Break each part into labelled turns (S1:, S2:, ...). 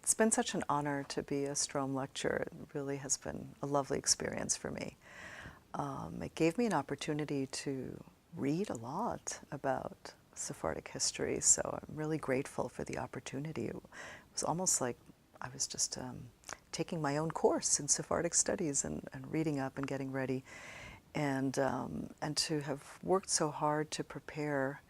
S1: It's been such an honor to be a Stroum Lecturer. It really has been a lovely experience for me. It gave me an opportunity to read a lot about Sephardic history, so I'm really grateful for the opportunity. It was almost like I was just taking my own course in Sephardic studies and reading up and getting ready, and to have worked so hard to prepare,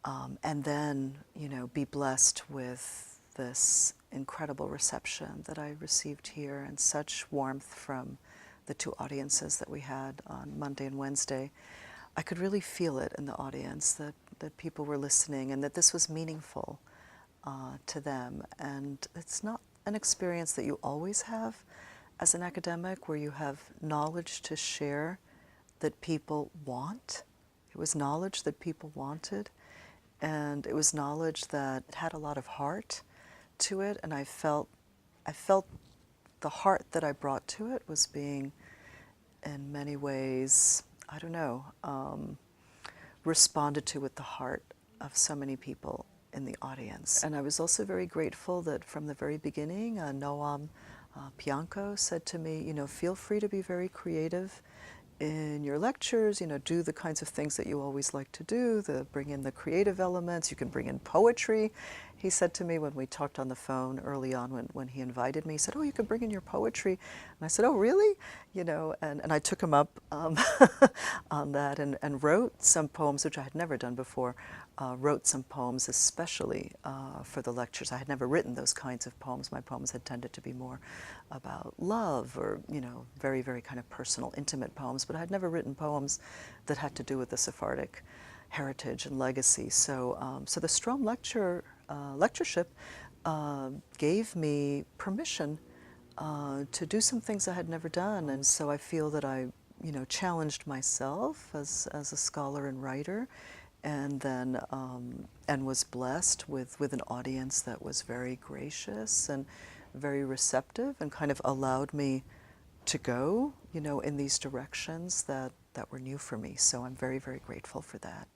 S1: and then, you know, be blessed with this incredible reception that I received here and such warmth from the two audiences that we had on Monday and Wednesday. I could really feel it in the audience, that people were listening and that this was meaningful to them. And it's not an experience that you always have as an academic, where you have knowledge to share that people want. It was knowledge that people wanted, and it was knowledge that had a lot of heart to it, and I felt the heart that I brought to it was being, in many ways, I don't know, responded to with the heart of so many people in the audience. And I was also very grateful that from the very beginning, Noam Pianco said to me, you know, feel free to be very creative in your lectures, you know, do the kinds of things that you always like to do, bring in the creative elements, you can bring in poetry. He said to me when we talked on the phone early on when he invited me, he said, oh, you can bring in your poetry. And I said, oh, really? You know, and I took him up on that and wrote some poems, which I had never done before, wrote some poems especially for the lectures. I had never written those kinds of poems. My poems had tended to be more about love or, you know, very, very kind of personal, intimate poems, but I had never written poems that had to do with the Sephardic heritage and legacy. So, so the Stroum Lectureship gave me permission to do some things I had never done, and so I feel that I, you know, challenged myself as a scholar and writer, and then and was blessed with an audience that was very gracious and very receptive, and kind of allowed me to go, you know, in these directions that were new for me. So I'm very, very grateful for that.